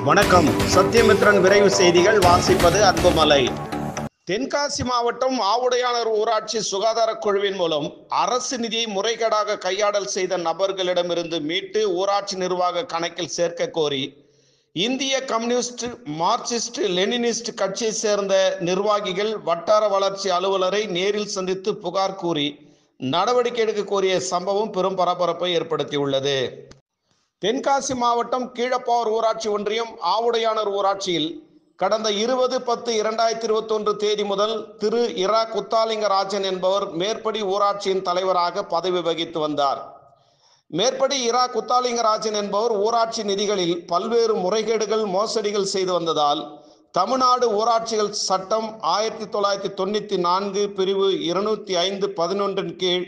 வணக்கம். சத்தியமித்ரன் விரைவு செய்திகள். வாசிப்பது அன்புமலை. தென்காசி மாவட்டம் ஆவுடையானூர் ஊராட்சி சுகாதார குழுவின் மூலம் அரசு நிதியை முறைகேடாக கையாடல் செய்த நபர்களிடமிருந்து மீட்டு ஊராட்சி நிர்வாக கணக்கில் சேர்க்க கோரி இந்திய கம்யூனிஸ்ட், மார்க்சிஸ்ட், லெனினிஸ்ட் கட்சியை சேர்ந்த நிர்வாகிகள் வட்டார வளர்ச்சி அலுவலரை நேரில் சந்தித்து புகார் கூறி நடவடிக்கை எடுக்க கோரிய சம்பவம் பெரும் பரபரப்பை ஏற்படுத்தியுள்ளது. தென்காசி மாவட்டம் கீழப்பாவூர் ஊராட்சி ஒன்றியம் ஆவுடையானூர் ஊராட்சியில் கடந்த 20/10/2021 தேதி முதல் திரு இரா குத்தாலிங்கராஜன் என்பவர் மேற்படி ஊராட்சியின் தலைவராக பதவி வகித்து வந்தார். மேற்படி இரா குத்தாலிங்கராஜன் என்பவர் ஊராட்சி நிதிகளில் பல்வேறு முறைகேடுகள், மோசடிகள் செய்து வந்ததால் தமிழ்நாடு ஊராட்சிகள் சட்டம் 1994 பிரிவு 205(11) கீழ்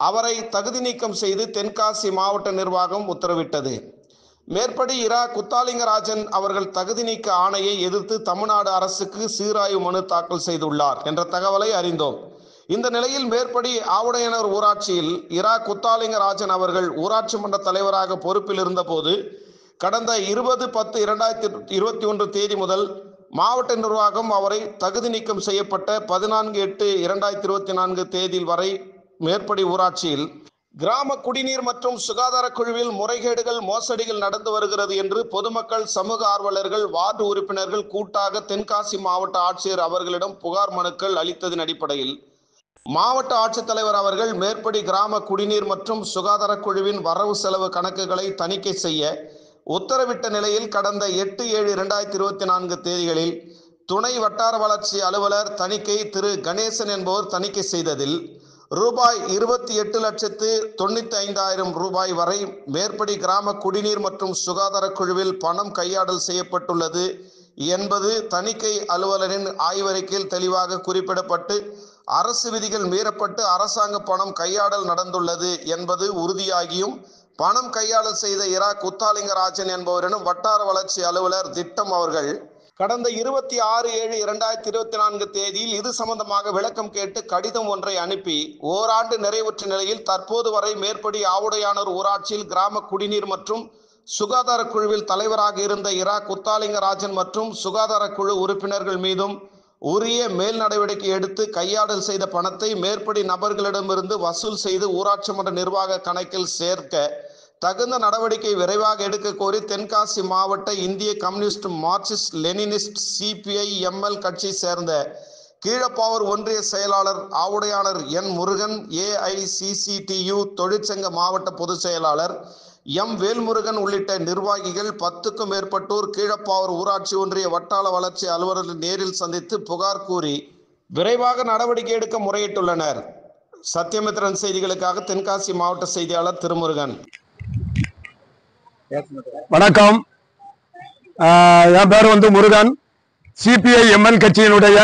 அவரை தகுதி நீக்கம் செய்து தென்காசி மாவட்ட நிர்வாகம் உத்தரவிட்டது. மேற்படி இரா குத்தாலிங்கராஜன் அவர்கள் தகுதி நீக்க ஆணையை எதிர்த்து தமிழ்நாடு அரசுக்கு சீராய்வு மனு தாக்கல் செய்துள்ளார் என்ற தகவலை அறிந்தோம். இந்த நிலையில் மேற்படி ஆவுடையானூர் ஊராட்சியில் இரா குத்தாலிங்கராஜன் அவர்கள் ஊராட்சி மன்ற தலைவராக பொறுப்பில் இருந்தபோது கடந்த 20/10/2021 தேதி முதல் மாவட்ட நிர்வாகம் அவரை தகுதி நீக்கம் செய்யப்பட்ட 14/8/2024 தேதி வரை மேற்படி ஊராட்சியில் கிராம குடிநீர் மற்றும் சுகாதார குழுவில் முறைகேடுகள், மோசடிகள் நடந்து வருகிறது என்று பொதுமக்கள், சமூக ஆர்வலர்கள், வார்டு உறுப்பினர்கள் கூட்டாக தென்காசி மாவட்ட ஆட்சியர் அவர்களிடம் புகார் மனுக்கள் அளித்ததன் அடிப்படையில் மாவட்ட ஆட்சித்தலைவர் அவர்கள் மேற்படி கிராம குடிநீர் மற்றும் சுகாதார குழுவின் வரவு செலவு கணக்குகளை தணிக்கை செய்ய உத்தரவிட்ட நிலையில் கடந்த 8/7/2024 தேதிகளில் துணை வட்டார வளர்ச்சி அலுவலர் தணிக்கை திரு கணேசன் என்பவர் தணிக்கை செய்ததில் ரூபாய் 28,95,000 வரை மேற்படி கிராம குடிநீர் மற்றும் சுகாதார குழுவில் பணம் கையாடல் செய்யப்பட்டுள்ளது என்பது தணிக்கை அலுவலரின் ஆய்வறிக்கையில் தெளிவாக குறிப்பிடப்பட்டு அரசு விதிகள் மீறப்பட்டு அரசாங்க பணம் கையாடல் நடந்துள்ளது என்பது உறுதியாகியும் பணம் கையாடல் செய்த இரா குத்தாலிங்கராஜன் என்பவரிடம் வட்டார வளர்ச்சி அலுவலர் திட்டம் அவர்கள் கடந்த 26/7/2024 தேதியில் இது சம்பந்தமாக விளக்கம் கேட்டு கடிதம் ஒன்றை அனுப்பி ஓராண்டு நிறைவுற்ற நிலையில் தற்போது வரை மேற்படி ஆவுடையானூர் ஊராட்சியில் கிராம குடிநீர் மற்றும் சுகாதார குழுவில் தலைவராக இருந்த இரா குத்தாலிங்கராஜன் மற்றும் சுகாதார குழு உறுப்பினர்கள் மீதும் உரிய மேல் நடவடிக்கை எடுத்து கையாடல் செய்த பணத்தை மேற்படி நபர்களிடமிருந்து வசூல் செய்து ஊராட்சி மன்ற நிர்வாக கணக்கில் சேர்க்க தகுந்த நடவடிக்கை விரைவாக எடுக்க கோரி தென்காசி மாவட்ட இந்திய கம்யூனிஸ்ட், மார்க்சிஸ்ட், லெனினிஸ்ட், CPI-ML கட்சி சேர்ந்த கீழப்பாவூர் ஒன்றிய செயலாளர் ஆவுடையானூர் என் முருகன், AICCTU தொழிற்சங்க மாவட்ட பொதுச் செயலாளர் எம் வேல்முருகன் உள்ளிட்ட நிர்வாகிகள் 10க்கும் மேற்பட்டோர் கீழப்பாவூர் ஊராட்சி ஒன்றிய வட்டார வளர்ச்சி அலுவலர்கள் நேரில் சந்தித்து புகார் கூறி விரைவாக நடவடிக்கை எடுக்க முறையிட்டுள்ளனர். சத்தியமித்ரன் செய்திகளுக்காக தென்காசி மாவட்ட செய்தியாளர் திருமுருகன். வணக்கம். என் பேர் முருகன். CPI-ML கட்சியினுடைய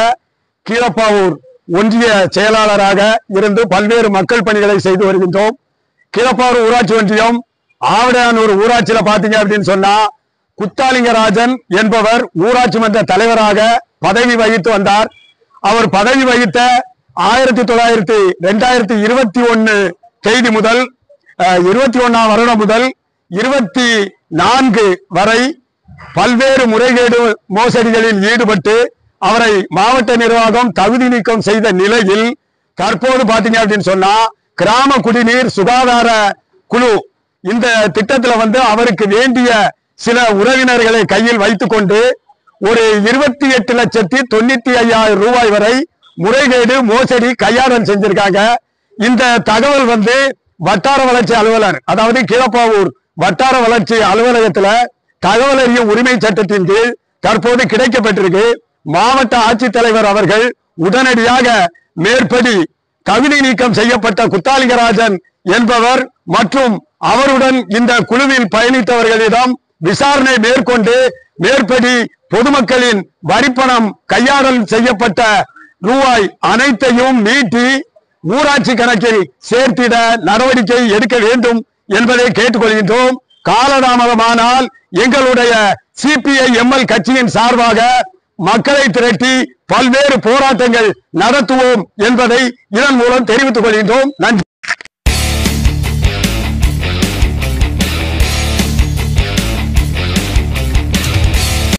கீழப்பாவூர் ஒன்றிய செயலாளராக இருந்து பல்வேறு மக்கள் பணிகளை செய்து வருகின்றோம். கீழப்பாவூர் ஊராட்சி ஒன்றியம் ஆவுடையானூர் ஊராட்சியில பாத்தீங்க அப்படின்னு சொன்னா குத்தாலிங்கராஜன் என்பவர் ஊராட்சி மன்ற தலைவராக பதவி வகித்து வந்தார். அவர் பதவி வகித்த 2021 தேதி முதல் 21ஆம் வருடம் முதல் 24 வரை பல்வேறு முறைகேடு, மோசடிகளில் ஈடுபட்டு அவரை மாவட்ட நிர்வாகம் தகுதி நீக்கம் செய்த நிலையில் தற்போது பாத்தீங்க அப்படின்னு சொன்னா கிராம குடிநீர் சுகாதார குழு இந்த திட்டத்துல அவருக்கு வேண்டிய சில உறவினர்களை கையில் வைத்துக் கொண்டு ஒரு 28,95,000 வரை முறைகேடு, மோசடி, கையாடல் செஞ்சிருக்காங்க. இந்த தகவல் வட்டார வளர்ச்சி அலுவலர், அதாவது கீழப்பாவூர் வட்டார வளர்ச்சி அலுவலகத்துல தகவல் அறியும் உரிமை சட்டத்தின் கீழ் தற்போது கிடைக்கப்பட்டிருக்கு. மாவட்ட ஆட்சித்தலைவர் அவர்கள் உடனடியாக மேற்படி தகுதி நீக்கம் செய்யப்பட்ட குத்தாலிங்கராஜன் என்பவர் மற்றும் அவருடன் இந்த குழுவில் பயணித்தவர்களிடம் விசாரணை மேற்கொண்டு மேற்படி பொதுமக்களின் வரிப்பணம் கையாடல் செய்யப்பட்ட ரூபாய் அனைத்தையும் மீட்டி ஊராட்சி கணக்கில் சேர்த்திட நடவடிக்கை எடுக்க வேண்டும் என்பதை கேட்டுக்கொள்கின்றோம். காலதாமதமானால் எங்களுடைய CPI-ML கட்சியின் சார்பாக மக்களை திரட்டி பல்வேறு போராட்டங்கள் நடத்துவோம் என்பதை இதன் மூலம் தெரிவித்துக் கொள்கின்றோம். நன்றி.